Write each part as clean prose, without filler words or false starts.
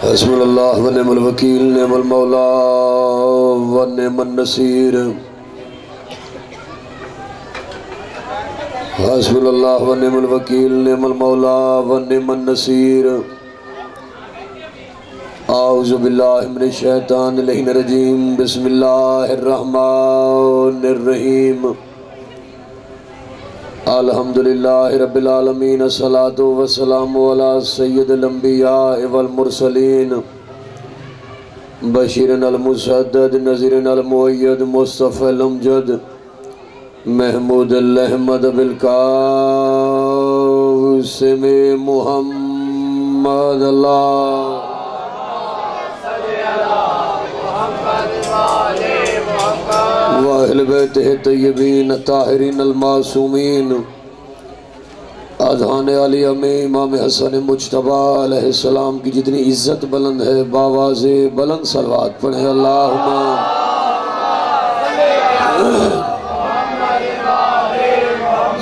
حسبنا اللہ و نعم الوکیل نعم المولا و نعم النصیر حسبنا اللہ و نعم الوکیل نعم المولا و نعم النصیر اعوذ باللہ من الشیطان اللعین الرجیم بسم اللہ الرحمن الرحیم الحمدللہ رب العالمین الصلاة والسلام علی سید الانبیاء والمرسلین بشیرن المسدد نذیرن المؤید مصطفی الامجد محمود الاحمد بالقاسم محمد اللہ وَأَهْلِ بَيْتِهِ الطَّيِّبِينَ الطَّاهِرِينَ الْمَعْصُومِينَ اذہان علیہ میں امام حسن مجتبیٰ علیہ السلام کی جتنی عزت بلند ہے باواز بلند صلوات پڑھیں اللہم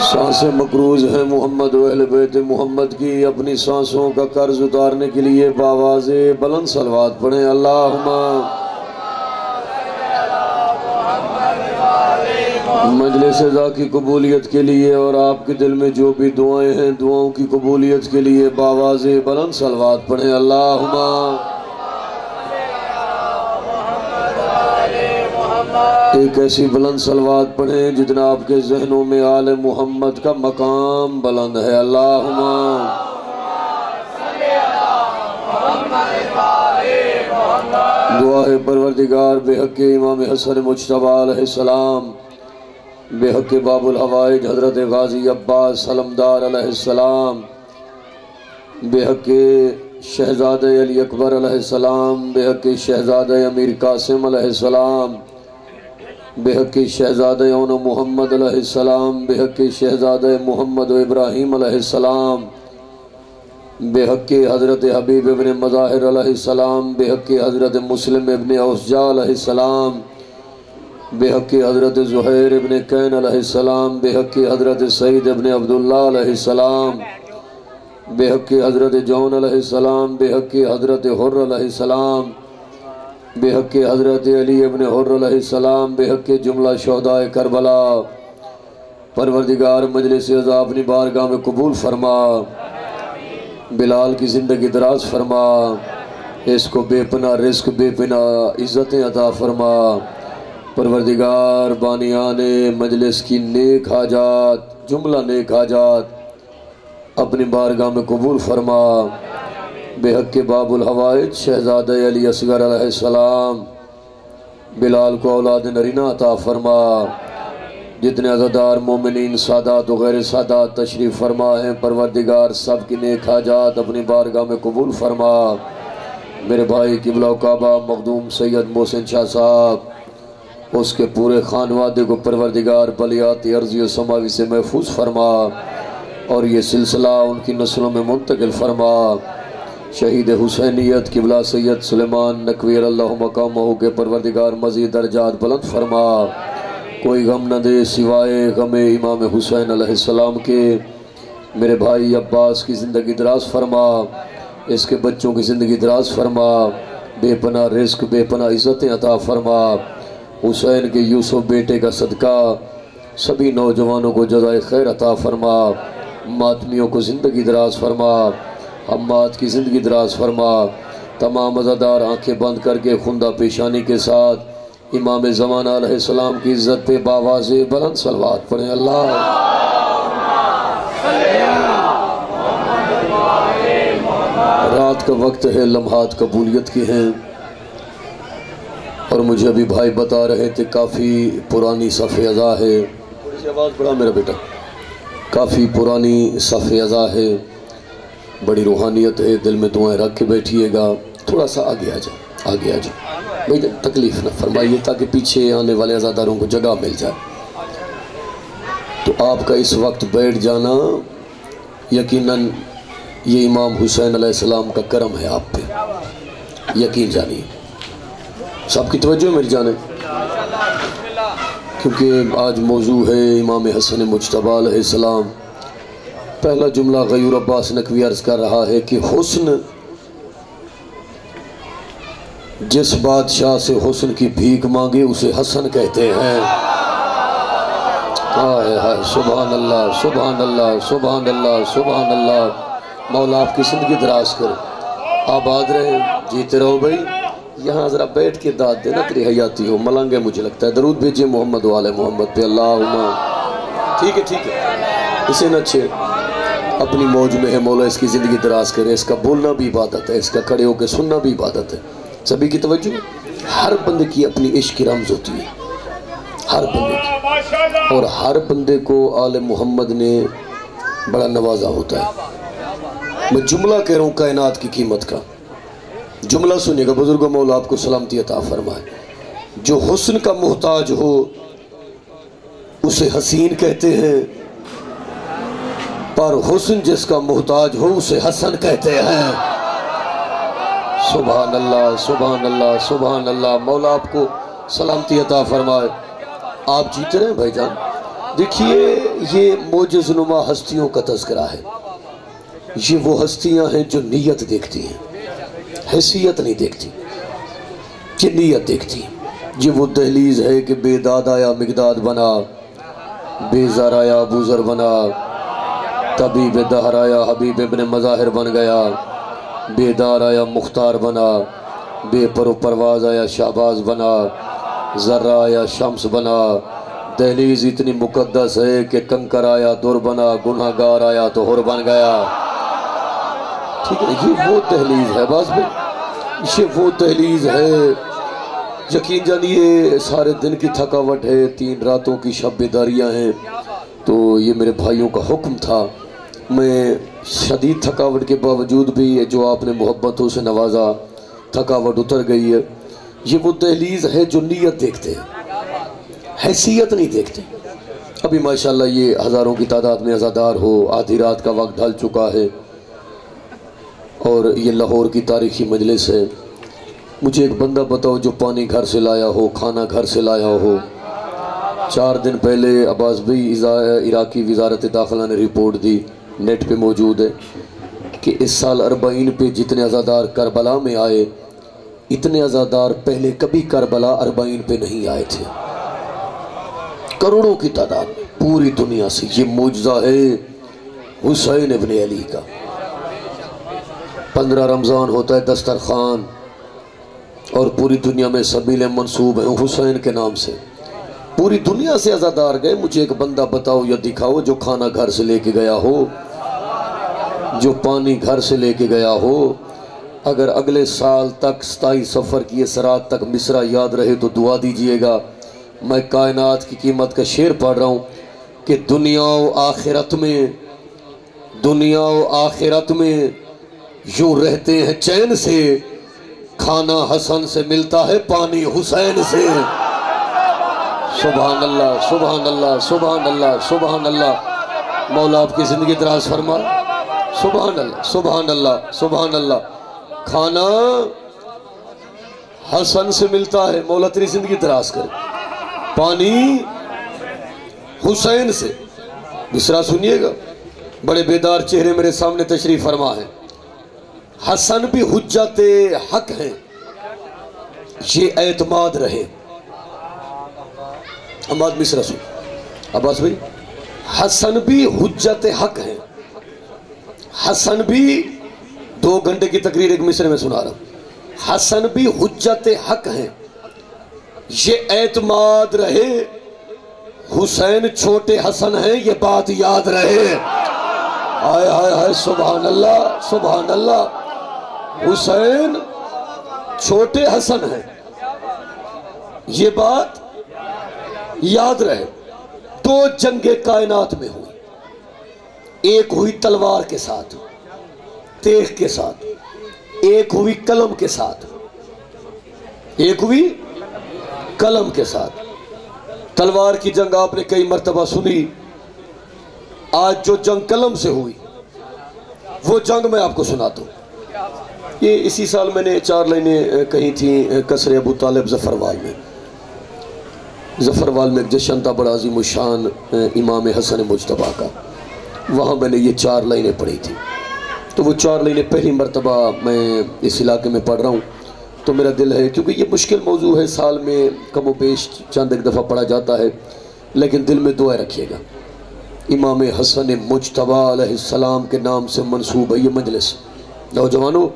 سانسیں مقروض ہیں محمد و اہل بیت محمد کی اپنی سانسوں کا قرض اتارنے کے لیے باواز بلند صلوات پڑھیں اللہم مجلس ذا کی قبولیت کے لیے اور آپ کے دل میں جو بھی دعائیں ہیں دعاؤں کی قبولیت کے لیے باواز بلند صلوات پڑھیں اللہم ایک ایسی بلند صلوات پڑھیں جتنا آپ کے ذہنوں میں آل محمد کا مقام بلند ہے اللہم دعا ہے پروردگار بے حق امام حسن مجتبیٰ علیہ السلام بے حق باب الحوائج حضرت غازی عباس علمدار علیہ السلام بے حق شہزادہ علی اکبر علیہ السلام بے حق شہزادہ امیر قاسم علیہ السلام بے حق شہزادہ اون محمد علیہ السلام بے حق شہزادہ محمد و ابراہیم علیہ السلام بے حق حضرت حبیب ابن مظاہر علیہ السلام بے حق حضرت مسلم ابن اوسجا علیہ السلام بے حق حضرت زہیر ابن کین علیہ السلام بے حق حضرت سعید ابن عبداللہ علیہ السلام بے حق حضرت جون علیہ السلام بے حق حضرت حر علیہ السلام بے حق حضرت علی ابن حر علیہ السلام بے حق جملہ شہداء کربلا پروردگار مجلس عزا اپنی بارگاہ میں قبول فرما بلال کی زندگی دراز فرما اس کو بے پناہ رزق بے پناہ عزتیں عطا فرما پروردگار بانیان مجلس کی نیک حاجات جملہ نیک حاجات اپنی بارگاہ میں قبول فرما بے حق باب الحوائج شہزادہ علی اصغر علیہ السلام بلال کو اولاد نرینہ عطا فرما جتنے عزادار مومنین سادات و غیر سادات تشریف فرما ہیں پروردگار سب کی نیک حاجات اپنی بارگاہ میں قبول فرما میرے بھائی قبلہ و کعبہ مخدوم سید محسن شاہ صاحب اس کے پورے خانوادے کو پروردگار بلیاتی ارضی و سماوی سے محفوظ فرما اور یہ سلسلہ ان کی نسلوں میں منتقل فرما شہید حسینیت قبلہ سید سلیمان نقویر اللہ مقامہ کے پروردگار مزید درجات بلند فرما کوئی غم نہ دے سوائے غم امام حسین علیہ السلام کے میرے بھائی عباس کی زندگی دراز فرما اس کے بچوں کی زندگی دراز فرما بے پناہ رزق بے پناہ عزتیں عطا فرما حسین کے یوسف بیٹے کا صدقہ سبھی نوجوانوں کو جزائے خیر عطا فرما ماتمیوں کو زندگی دراز فرما حماد کی زندگی دراز فرما تمام عزادار آنکھیں بند کر کے خندہ پیشانی کے ساتھ امام زمانہ علیہ السلام کی عزت پہ باواز بلند صلوات پڑھیں اللہ رات کا وقت ہے، لمحات قبولیت کے ہیں، اور مجھے ابھی بھائی بتا رہے تھے کافی پرانی صف ازا ہے. تھوڑی سی آواز بڑھا میرا بیٹا. کافی پرانی صف ازا ہے، بڑی روحانیت ہے. دل میں دعائیں رکھ کے بیٹھیے گا. تھوڑا سا آگے آ جائے، آگے آ جائے بھائی، تکلیف نہ فرمائیے تاکہ پیچھے آنے والے عزاداروں کو جگہ مل جائے. تو آپ کا اس وقت بیٹھ جانا یقیناً یہ امام حسین علیہ السلام کا کرم ہے آپ پہ، یقین جانیے. سب کی توجہ میری جانے، کیونکہ آج موضوع ہے امام حسن مجتبی علیہ السلام. پہلا جملہ غیور عباس نقوی عرض کر رہا ہے کہ حسن، جس بادشاہ سے حسن کی بھیک مانگے اسے حسن کہتے ہیں. سبحان اللہ، سبحان اللہ، سبحان اللہ، سبحان اللہ. مولا آپ کی زندگی دراز کرے، آباد رہے، جیتے رہو. بھائی یہاں ذرا بیٹھ کے داد دینا، تیری حیاتی ہو. ملنگ ہے مجھے لگتا ہے. درود بھیجئے محمد والے محمد پہ اللہم. ٹھیک ہے ٹھیک ہے، اسے نہ چھے، اپنی موج میں ہے. مولا اس کی زندگی دراز کرے. اس کا بولنا بھی عبادت ہے، اس کا کھڑے ہو کے سننا بھی عبادت ہے. سبھی کی توجہ. ہر بندے کی اپنی عشق کی رمز ہوتی ہے، ہر بندے کی، اور ہر بندے کو آل محمد نے بڑا نوازا ہوتا ہے. میں جملہ کہہ رہا ہوں کائنات کی قیمت کا. جملہ سنیے گا. بزرگوں، مولا آپ کو سلامتی عطا فرمائے. جو حسن کا محتاج ہو اسے حسین کہتے ہیں، پر حسن جس کا محتاج ہو اسے حسن کہتے ہیں. سبحان اللہ، سبحان اللہ، سبحان اللہ. مولا آپ کو سلامتی عطا فرمائے. آپ جیتے رہے بھائی جان. دیکھیے یہ معجز نما ہستیوں کا تذکرہ ہے. یہ وہ ہستیاں ہیں جو نیت دیکھتی ہیں، حیثیت نہیں دیکھتی، کہ نیت دیکھتی. یہ وہ دہلیز ہے کہ بے داد آیا مقداد بنا، بے زر آیا ابو ذر بنا، طبیب دہر آیا حبیب ابن مظاہر بن گیا، بے دار آیا مختار بنا، بے پر و پرواز آیا شہباز بنا، ذرہ آیا شمس بنا. دہلیز اتنی مقدس ہے کہ کنکر آیا در بنا، گناہ گار آیا تو حر بن گیا. ٹھیک ہے، یہ وہ دہلیز ہے. بس بھائی یہ وہ دہلیز ہے. یقین جانیے سارے دن کی تھکاوٹ ہے، 3 راتوں کی شب بیداریاں ہیں. تو یہ میرے بھائیوں کا حکم تھا. میں شدید تھکاوٹ کے باوجود بھی جو آپ نے محبتوں سے نوازا، تھکاوٹ اتر گئی ہے. یہ وہ دہلیز ہے جو نیت دیکھتے ہیں، حیثیت نہیں دیکھتے. ابھی ماشاءاللہ یہ ہزاروں کی تعداد میں عزادار ہو. آدھی رات کا وقت ڈھل چکا ہے اور یہ لاہور کی تاریخی مجلس ہے. مجھے ایک بندہ بتاؤ جو پانی گھر سے لایا ہو، کھانا گھر سے لایا ہو. 4 دن پہلے عباس بھائی عراقی وزارت داخلہ نے رپورٹ دی، نیٹ پہ موجود ہے، کہ اس سال 40 پہ جتنے عزادار کربلا میں آئے، اتنے عزادار پہلے کبھی کربلا 40 پہ نہیں آئے تھے. کروڑوں کی تعداد پوری دنیا سے. یہ معجزہ ہے حسین ابن علی کا. 15 رمضان ہوتا ہے دسترخوان، اور پوری دنیا میں سبیلیں منصوب ہیں حسین کے نام سے. پوری دنیا سے عزادار گئے. مجھے ایک بندہ بتاؤ یا دکھاؤ جو کھانا گھر سے لے کے گیا ہو، جو پانی گھر سے لے کے گیا ہو. اگر اگلے سال تک 27 سفر کی اس رات تک مصرع یاد رہے تو دعا دیجئے گا. میں کائنات کی قیمت کا شعر پڑھ رہا ہوں کہ دنیا و آخرت میں، دنیا و آخرت میں یوں رہتے ہیں چین سے، کھانا حسن سے ملتا ہے پانی حسین سے. سبحان اللہ، سبحان اللہ، سبحان اللہ، سبحان اللہ. مولا آپ کی زندگی دراز فرما. سبحان اللہ، سبحان اللہ، سبحان اللہ. کھانا حسن سے ملتا ہے، مولا تیری زندگی دراز کرے. پانی حسین سے. دوسرا سنیے گا. بڑے بیدار چہرے میرے سامنے تشریف فرما ہے. حسن بھی حجت حق ہیں، یہ اعتماد رہے. اماد مصرع سن عباس بھائی. حسن بھی حجت حق ہیں. حسن بھی 2 گھنٹے کی تقریر ایک مصرع میں سنا رہا ہوں. حسن بھی حجت حق ہیں، یہ اعتماد رہے. حسین چھوٹے حسن ہیں، یہ بات یاد رہے. آئے آئے آئے. سبحان اللہ، سبحان اللہ. حسین چھوٹے حسن ہیں، یہ بات یاد رہے۔ دو جنگ کائنات میں ہوئی، ایک ہوئی تلوار کے ساتھ، تیغ کے ساتھ، ایک ہوئی قلم کے ساتھ، ایک ہوئی قلم کے ساتھ۔ تلوار کی جنگ آپ نے کئی مرتبہ سنی، آج جو جنگ قلم سے ہوئی وہ جنگ میں آپ کو سناتا ہوں۔ یہ اسی سال میں نے 4 لائنیں کہی تھیں قصر ابو طالب ظفروال میں۔ ظفروال میں ایک جشن تھا بڑا عظیم الشان امام حسن مجتبیٰ کا، وہاں میں نے یہ 4 لائنیں پڑھی تھی۔ تو وہ 4 لائنیں پہلی مرتبہ میں اس علاقے میں پڑھ رہا ہوں، تو میرا دل ہے، کیونکہ یہ مشکل موضوع ہے، سال میں کم و بیش چند ایک دفعہ پڑھا جاتا ہے، لیکن دل میں دعائیں رکھیے گا۔ امام حسن مجتبیٰ علیہ السلام کے نام سے منسوب ہے یہ مجلس۔ نوجوانوں،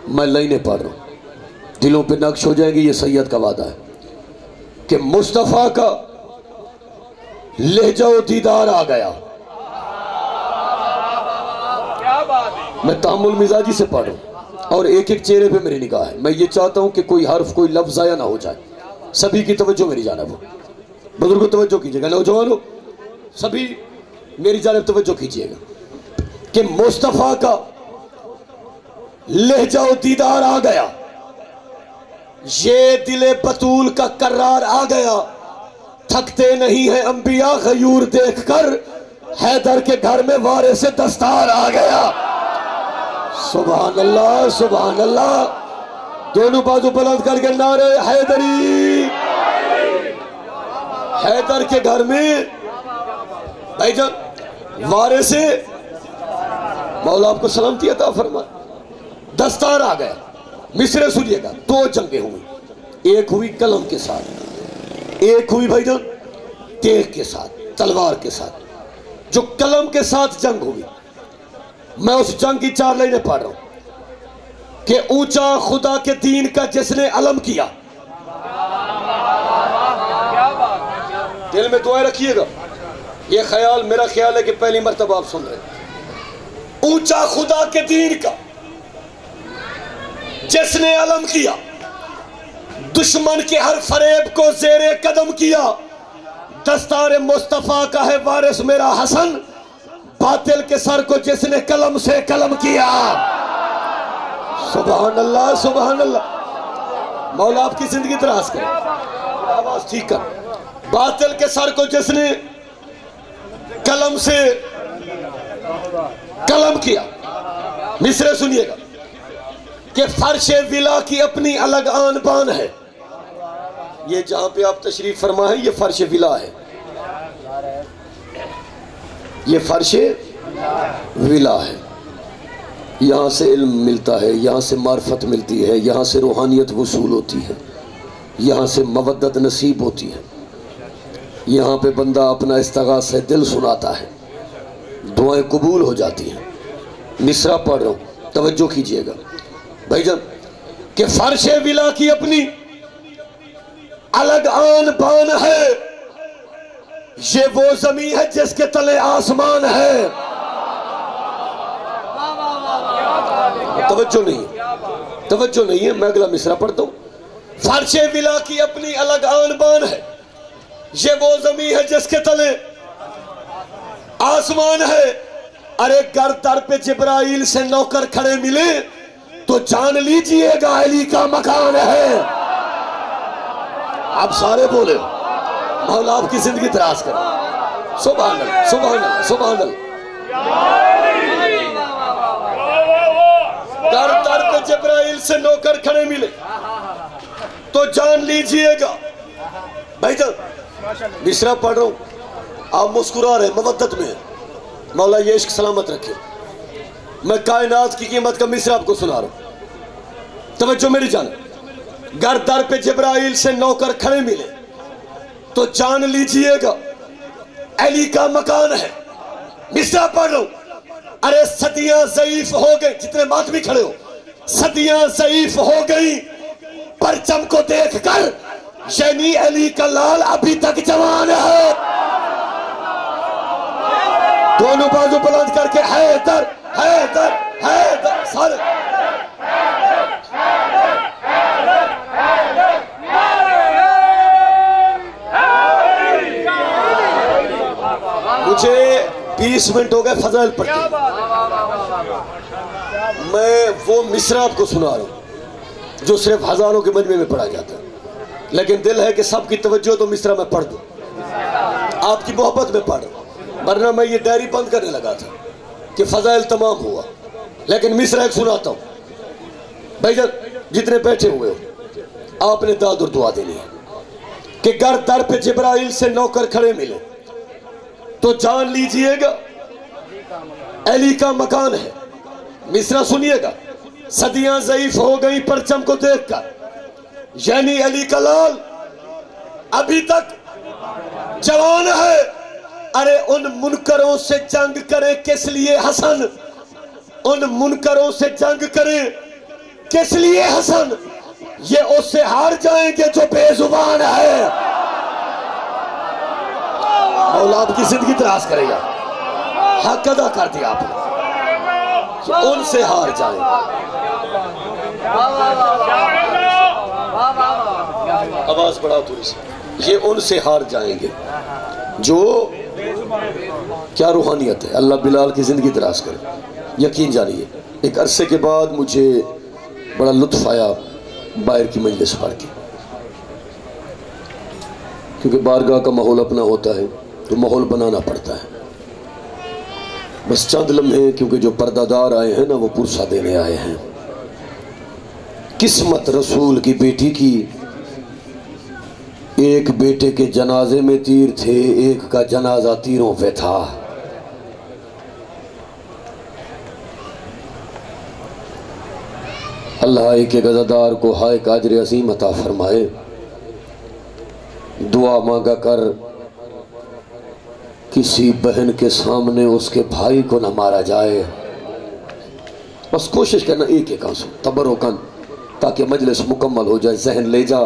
میں لائنیں پڑھ رہا ہوں، دلوں پہ نقش ہو جائیں گی، یہ سید کا وعدہ ہے کہ مصطفیٰ کا لہجہ و دیدار آ گیا۔ میں تحمل مزاجی سے پڑھ رہا ہوں اور ایک ایک چہرے پہ میری نگاہ ہے۔ میں یہ چاہتا ہوں کہ کوئی حرف کوئی لفظ ضائع نہ ہو جائے، سبھی کی توجہ میری جانب ہو۔ بزرگوں توجہ کیجئے گا، نوجوانوں سبھی میری جانب توجہ کیجئے گا کہ مصطفیٰ کا لہجہ و دیدار آ گیا، یہ دل بطول کا قرار آ گیا، تھکتے نہیں ہیں انبیاء غیور دیکھ کر، حیدر کے گھر میں وارث دستار آ گیا۔ سبحان اللہ سبحان اللہ، دونوں بازو بلند کر کے نعرے حیدری۔ حیدر کے گھر میں بھائی جان وارث مولا آپ کو سلامتی عطا فرمائے، دستار آ گیا۔ مصرع سنیے گا، 2 جنگیں ہوئی، ایک ہوئی قلم کے ساتھ، ایک ہوئی بھائی جان تیغ کے ساتھ، تلوار کے ساتھ۔ جو قلم کے ساتھ جنگ ہوئی، میں اس جنگ کی 4 لائنیں پڑھ رہا ہوں کہ اونچا خدا کے دین کا جس نے علم کیا۔ دل میں دعائیں رکھیے گا، یہ خیال میرا خیال ہے کہ پہلی مرتبہ آپ سن رہے ہیں۔ اونچا خدا کے دین کا جس نے علم کیا، دشمن کے ہر فریب کو زیر قدم کیا، دستار مصطفیٰ کا ہے وارث میرا حسن، باطل کے سر کو جس نے قلم سے قلم کیا۔ سبحان اللہ سبحان اللہ، مولا آپ کی زندگی دراز کرے، آواز ٹھیک کر۔ باطل کے سر کو جس نے قلم سے قلم کیا۔ مصرع سنیے گا کہ فرش ولا کی اپنی الگ آن بان ہے۔ یہ جہاں پہ آپ تشریف فرما ہے یہ فرش ولا ہے، یہ فرش ولا ہے۔ یہاں سے علم ملتا ہے، یہاں سے معرفت ملتی ہے، یہاں سے روحانیت وصول ہوتی ہے، یہاں سے مودت نصیب ہوتی ہے، یہاں پہ بندہ اپنا استغاثہ دل سناتا ہے، دعائیں قبول ہو جاتی ہیں۔ مصرع پڑھ رہا ہوں، توجہ کیجئے گا بھائی جان کہ فرش ولا کی اپنی الگ آن بان ہے، یہ وہ زمین ہے جس کے تلے آسمان ہے۔ توجہ نہیں ہے، میں اگلا مصرع پڑھتا ہوں۔ فرش ولا کی اپنی الگ آن بان ہے، یہ وہ زمین ہے جس کے تلے آسمان ہے۔ ارے گر در پہ جبرائیل سے نوکر کھڑے ملے تو جان لیجئے گا علی کا مکان ہے۔ آپ سارے بولے، مولا آپ کی زندگی دراز کرے۔ سبحان اللہ سبحان اللہ سبحان اللہ۔ گر در پہ جبرائیل سے نوکر کھڑے ملے تو جان لیجئے گا۔ بھائی جان مصرع پڑھ رہا ہوں، آپ مسکرا رہے، مودت میں مولا یہ عشق سلامت رکھے۔ میں کائنات کی قیمت کا مصرع آپ کو سنا رہا ہوں، توجہ میری جان۔ گر در پہ جبرائیل سے نوکر کھڑے ملے تو جان لیجئے گا علی کا مکان ہے۔ مصرع پڑھ رہا ہوں، ارے صدیاں ضعیف ہو گئی، جتنے ماتمی کھڑے ہو، صدیاں ضعیف ہو گئی پرچم کو دیکھ کر، یعنی علی کا لال ابھی تک جوان ہے۔ دونوں بازو بلند کر کے حیدر حیدر حیدر سارے 20 منٹ ہو گئے فضائل پڑھتے، میں وہ مصرع آپ کو سنا رہا ہوں جو صرف ہزاروں کے مجمع میں پڑھا جاتا ہے، لیکن دل ہے کہ سب کی توجہ تو مصرع میں پڑھ دوں، آپ کی محبت میں پڑھ، ورنہ میں یہ ڈائری بند کرنے لگا تھا کہ فضائل تمام ہوا، لیکن مصرع ایک سناتا ہوں۔ بھائی جتنے بیٹھے ہوئے ہو، آپ نے داد اور دعا دینی ہے کہ گر در پہ جبرائیل سے نوکر کھڑے ملے تو جان لیجئے گا علی کا مکان ہے۔ مصرع سنیے گا، صدیاں ضعیف ہو گئی پرچم کو دیکھ کر، یعنی علی کا لال ابھی تک جوان ہے۔ ارے ان منکروں سے جنگ کرے کس لیے حسن، ان منکروں سے جنگ کرے کس لیے حسن، یہ اس سے ہار جائیں گے جو بے زبان ہے۔ مولا آپ کی زندگی دراز کرے گا، حق ادا کر دیا آپ نے، کہ ان سے ہار جائیں گے۔ آواز بڑھاؤ تھوڑی سی، یہ ان سے ہار جائیں گے جو، کیا روحانیت ہے۔ اللہ بلال کی زندگی دراز کرے۔ یقین جانیے ایک عرصے کے بعد مجھے بڑا لطف آیا باہر کی مجلس پڑھ کے، کیونکہ بارگاہ کا ماحول اپنا ہوتا ہے تو ماحول بنانا پڑتا ہے۔ بس چند لمحے، کیونکہ جو پردہ دار آئے ہیں نا وہ پرسہ دینے آئے ہیں۔ قسمت رسول کی بیٹی کی، ایک بیٹے کے جنازے میں تیر تھے، ایک کا جنازہ تیروں پہ تھا۔ اللہ ایک غزادار کو ہائے اجر عظیم عطا فرمائے۔ دعا مانگا کر کسی بہن کے سامنے اس کے بھائی کو نہ مارا جائے، بس کوشش کرنا ایک ایک آنسو تبرکن، تاکہ مجلس مکمل ہو جائے۔ ذہن لے جا،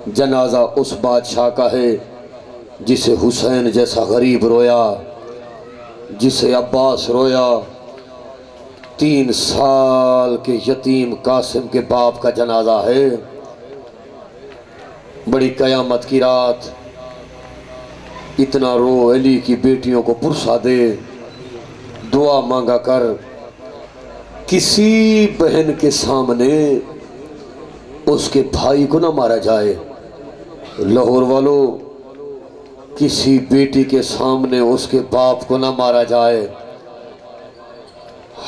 جنازہ اس بادشاہ کا ہے جسے حسین جیسا غریب رویا، جسے عباس رویا۔ 3 سال کے یتیم قاسم کے باپ کا جنازہ ہے۔ بڑی قیامت کی رات، اتنا رو، علی کی بیٹیوں کو پرسہ دے، دعا مانگا کر کسی بہن کے سامنے اس کے بھائی کو نہ مارا جائے۔ لاہور والو، کسی بیٹی کے سامنے اس کے باپ کو نہ مارا جائے۔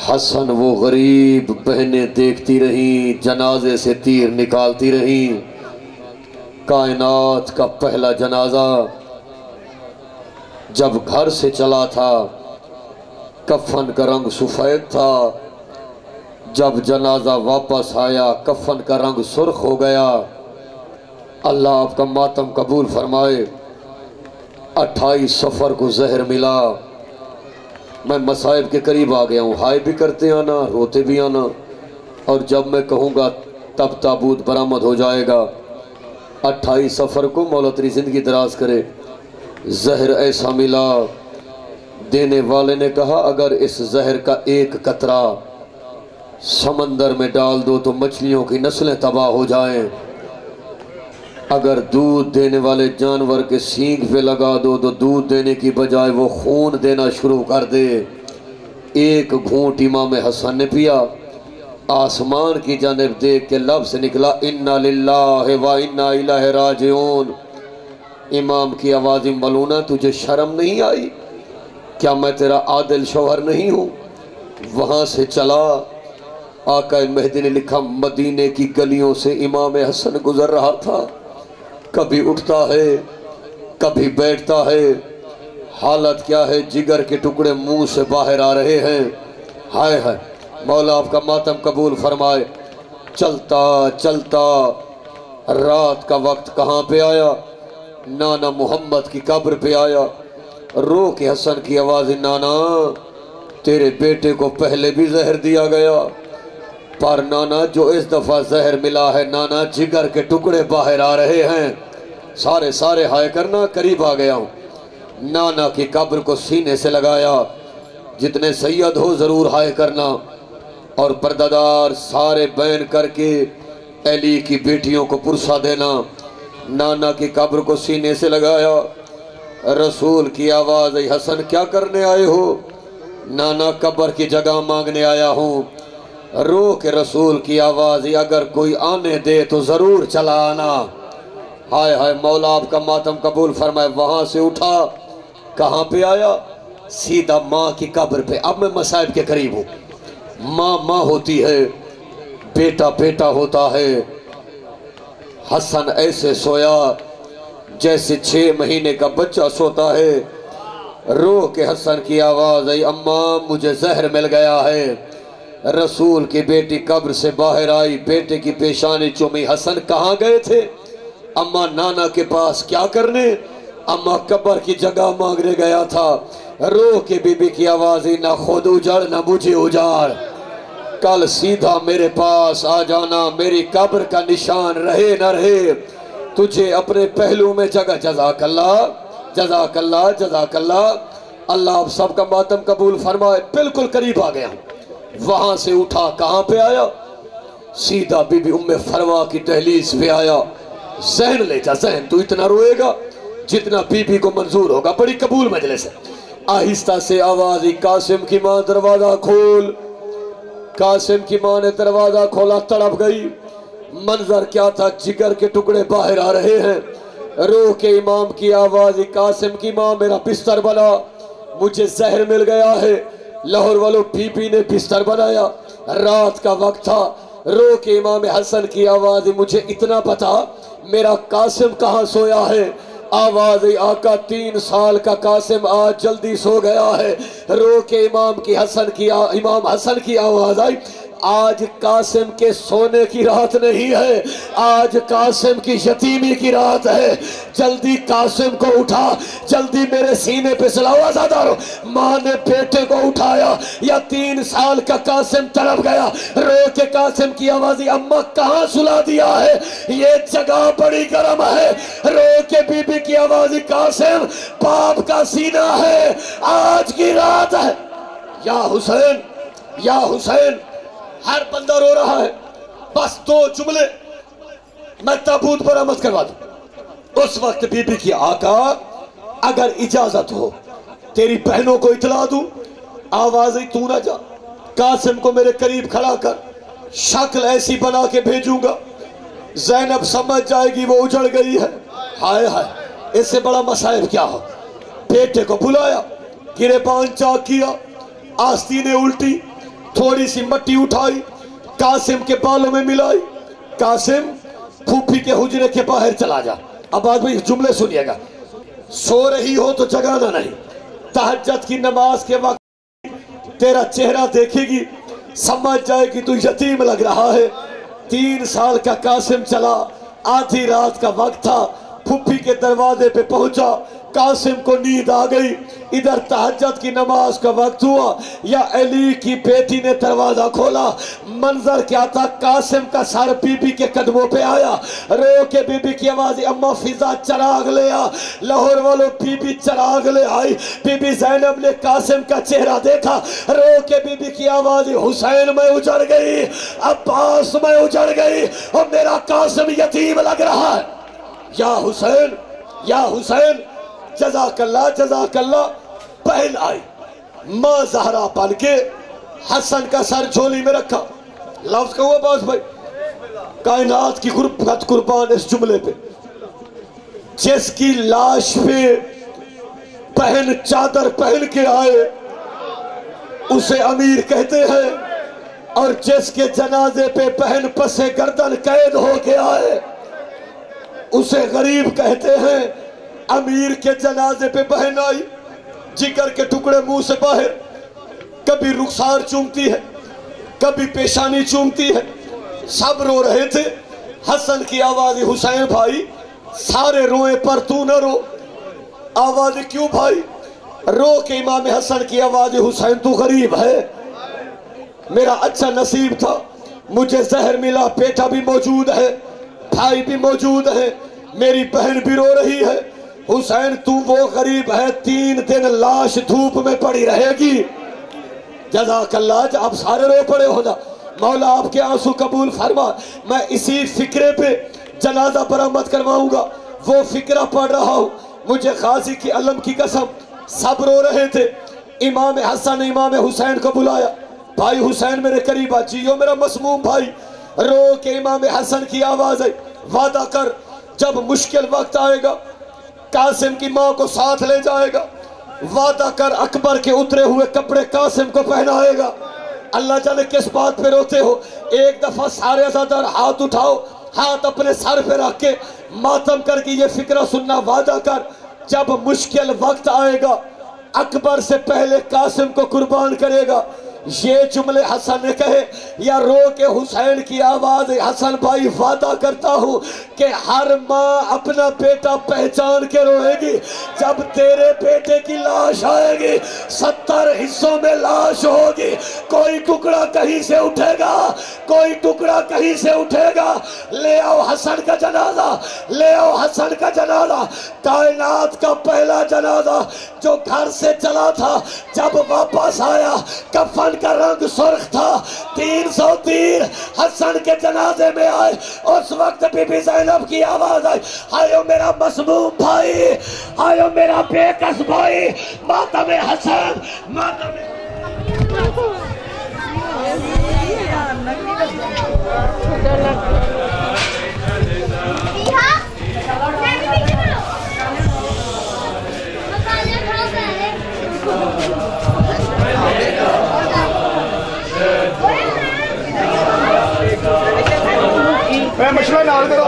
حسن وہ غریب بہنیں دیکھتی رہیں، جنازے سے تیر نکالتی رہیں۔ کائنات کا پہلا جنازہ جب گھر سے چلا تھا، کفن کا رنگ سفید تھا، جب جنازہ واپس آیا کفن کا رنگ سرخ ہو گیا۔ اللہ آپ کا ماتم قبول فرمائے۔ 28 صفر کو زہر ملا۔ میں مصائب کے قریب آ گیا ہوں، ہائے بھی کرتے آنا، روتے بھی آنا، اور جب میں کہوں گا تب تابوت برآمد ہو جائے گا۔ 28 صفر کو، مولا تیری زندگی دراز کرے، زہر ایسا ملا، دینے والے نے کہا اگر اس زہر کا ایک قطرہ سمندر میں ڈال دو تو مچھلیوں کی نسلیں تباہ ہو جائیں، اگر دودھ دینے والے جانور کے سینگ پہ لگا دو تو دودھ دینے کی بجائے وہ خون دینا شروع کر دے۔ ایک گھونٹ امام حسن نے پیا، آسمان کی جانب دیکھ کے لفظ نکلا اِنَّا لِلَّهِ وَإِنَّا إِلَيْهِ رَاجِعُونَ۔ امام کی آواز ملونہ، تجھے شرم نہیں آئی؟ کیا میں تیرا عادل شوہر نہیں ہوں؟ وہاں سے چلا، آقا مہدی نے لکھا مدینے کی گلیوں سے امام حسن گزر رہا تھا، کبھی اٹھتا ہے کبھی بیٹھتا ہے، حالت کیا ہے، جگر کے ٹکڑے منہ سے باہر آ رہے ہیں۔ ہائے ہائے، مولا آپ کا ماتم قبول فرمائے۔ چلتا چلتا رات کا وقت کہاں پہ آیا؟ نانا محمد کی قبر پہ آیا۔ رو کے حسن کی آواز، نانا تیرے بیٹے کو پہلے بھی زہر دیا گیا، پر نانا جو اس دفعہ زہر ملا ہے نانا جگر کے ٹکڑے باہر آ رہے ہیں۔ سارے ہائے کرنا، قریب آ گیا ہوں۔ نانا کی قبر کو سینے سے لگایا، جتنے سید ہو ضرور ہائے کرنا، اور پردادار سارے بین کر کے علی کی بیٹیوں کو پرسہ دینا۔ نانا کی قبر کو سینے سے لگایا، رسول کی آواز آئی، حسن کیا کرنے آئے ہو؟ نانا قبر کی جگہ مانگنے آیا ہوں۔ رو کے رسول کی آواز آئی، اگر کوئی آنے دے تو ضرور چلا آنا۔ ہائے ہائے، مولا آپ کا ماتم قبول فرمائے۔ وہاں سے اٹھا، کہاں پہ آیا؟ سیدھا ماں کی قبر پہ۔ اب میں مصائب کے قریب ہوں۔ ماں ماں ہوتی ہے، بیٹا بیٹا ہوتا ہے۔ حسن ایسے سویا جیسے 6 مہینے کا بچہ سوتا ہے۔ رو کے حسن کی آواز آئی، اماں مجھے زہر مل گیا ہے۔ رسول کی بیٹی قبر سے باہر آئی، بیٹے کی پیشانی چومی۔ حسن کہاں گئے تھے؟ اماں نانا کے پاس۔ کیا کرنے؟ اماں قبر کی جگہ مانگنے گیا تھا۔ رو کے بی بی کی آواز آئی، نہ خود اجڑ نہ مجھے اجاڑ، کل سیدھا میرے پاس آ جانا، میری قبر کا نشان رہے نہ رہے تجھے اپنے پہلو میں جگہ۔ جزاک اللہ جزاک اللہ جزاک اللہ۔ اللہ آپ سب کا ماتم قبول فرمائے۔ بالکل قریب آ گیا ہوں۔ وہاں سے اٹھا، کہاں پہ آیا؟ سیدھا بی بی ام فروا کی دہلیز پہ آیا۔ ذہن لے جا، ذہن تو اتنا روئے گا جتنا بی بی کو منظور ہوگا۔ بڑی قبول مجلس ہے۔ آہستہ سے آواز آئی، قاسم کی ماں دروازہ کھول۔ قاسم کی ماں نے دروازہ کھولا، تڑپ گئی۔ منظر کیا تھا؟ جگر کے ٹکڑے باہر آ رہے ہیں۔ رو کے امام کی آواز، قاسم کی ماں میرا بستر بنا، مجھے زہر مل گیا ہے۔ لاہور والوں بی بی نے بستر بنایا، رات کا وقت تھا۔ رو کے امام حسن کی آواز، مجھے اتنا بتا میرا قاسم کہاں سویا ہے؟ آواز آقا 3 سال کا قاسم آج جلدی سو گیا ہے۔ رو کے امام حسن کی آواز آئی، آج قاسم کے سونے کی رات نہیں ہے، آج قاسم کی یتیمی کی رات ہے۔ جلدی قاسم کو اٹھا، جلدی میرے سینے پہ سلاؤ۔ آزادارو، ماں نے بیٹے کو اٹھایا، یا 3 سال کا قاسم تڑپ گیا۔ رو کے قاسم کی آوازی، اماں کہاں سلا دیا ہے؟ یہ جگہ بڑی گرم ہے۔ رو کے بی بی کی آوازی، قاسم باپ کا سینہ ہے، آج کی رات ہے۔ یا حسین یا حسین، ہر بندہ رو رہا ہے، بس 2 جملے میں تابوت پر آمد کروا دوں۔ اس وقت بی بی کی، آقا اگر اجازت ہو تیری بہنوں کو اطلاع دوں؟ آواز ہی، تو نہ جا، قاسم کو میرے قریب کھڑا کر، شکل ایسی بنا کے بھیجوں گا زینب سمجھ جائے گی وہ اجڑ گئی ہے۔ ہائے ہائے، اس سے بڑا مصائب کیا ہو؟ بیٹے کو بلایا، گریبان چاک کیا، آستینیں الٹی، تھوڑی سی مٹی اٹھائی، قاسم کے بالوں میں ملائی۔ قاسم پھوپھی کے حجرے کے باہر چلا جا۔ اب آج بھئی جملے سنیے گا، سو رہی ہو تو جگانا نہیں، تہجد کی نماز کے وقت تیرا چہرہ دیکھے گی، سمجھ جائے گی تو یتیم لگ رہا ہے۔ 3 سال کا قاسم چلا، آدھی رات کا وقت تھا، پھوپھی کے دروازے پہ پہنچا، قاسم کو نیند آ گئی۔ ادھر تہجد کی نماز کا وقت ہوا، یا علی کی بیٹی نے دروازہ کھولا۔ منظر کیا تھا؟ قاسم کا سر بی بی کے قدموں پہ آیا۔ رو کے بی بی کی آواز، اماں فضا چراغ لے آ۔ لاہور والوں بی بی چراغ لے آئی۔ بی بی زینب نے قاسم کا چہرہ دیکھا۔ رو کے بی بی کی آواز، حسین میں اجڑ گئی، عباس میں اجڑ گئی، اور میرا قاسم یتیم لگ رہا ہے۔ یا حسین یا حسین، جزاک اللہ جزاک اللہ۔ پہل آئی، ماں زہرا پن کے حسن کا سر جھولی میں رکھا۔ لفظ کا ہوا باز بھائی، کائنات کی غربت قربان اس جملے پہ، جس کی لاش پہ بہن چادر پہن کے آئے اسے امیر کہتے ہیں، اور جس کے جنازے پہ بہن پسے گردن قید ہو کے آئے اسے غریب کہتے ہیں۔ امیر کے جنازے پہ بہن آئی، جگر کے ٹکڑے منہ سے باہر، کبھی رخسار چومتی ہے، کبھی پیشانی چومتی ہے، سب رو رہے تھے۔ حسن کی آواز، حسین بھائی سارے روئے پر تو نہ رو۔ آواز، کیوں بھائی؟ رو کے امام حسن کی آواز، حسین تو غریب ہے، میرا اچھا نصیب تھا، مجھے زہر ملا، بیٹا بھی موجود ہے، بھائی بھی موجود ہے، میری بہن بھی رو رہی ہے۔ حسین تو وہ غریب ہے، 3 دن لاش دھوپ میں پڑی رہے گی۔ جزاک اللہ، اب سارے رو پڑے ہونا، مولا آپ کے آنسو قبول فرما۔ میں اسی فکرے پہ جنازہ برآمد کرواؤں گا، وہ فکرہ پڑھ رہا ہوں، مجھے غازی کی علم کی قسم سب رو رہے تھے. امام حسن نے امام حسین کو بلایا. بھائی حسین میرے قریب آ, جیو میرا مسموم بھائی. رو کے امام حسن کی آواز آئی, وعدہ کر جب مشکل وقت آئے گا قاسم کی ماں کو ساتھ لے جائے گا. وعدہ کر اکبر کے اترے ہوئے کپڑے قاسم کو پہنائے گا. اللہ جانے کس بات پہ روتے ہو. ایک دفعہ سارے عزادار ہاتھ اٹھاؤ, ہاتھ اپنے سر پہ رکھ کے ماتم کر کے یہ فکرہ سننا. وعدہ کر جب مشکل وقت آئے گا اکبر سے پہلے قاسم کو قربان کرے گا. یہ جملے حسن نے کہے. یا رو کے حسین کی آواز, حسن بھائی وعدہ کرتا ہوں کہ ہر ماں اپنا بیٹا پہچان کے روئے گی. جب تیرے بیٹے کی لاش آئے گی 70 حصوں میں لاش ہوگی. کوئی ٹکڑا کہیں سے اٹھے گا, کوئی ٹکڑا کہیں سے اٹھے گا. لے آؤ حسن کا جنازہ, لے آؤ حسن کا جنازہ. کائنات کا پہلا جنازہ جو گھر سے چلا تھا جب واپس آیا کفن کا رنگ سرخ تھا. 300 تیر حسن کے جنازے میں آئے. اس وقت بی بی زینب کی آواز آئی, آئیو میرا مسموم بھائی, آئیو میرا بے کس بھائی. ماتم حسن, ماتم مشورہ نال کرو.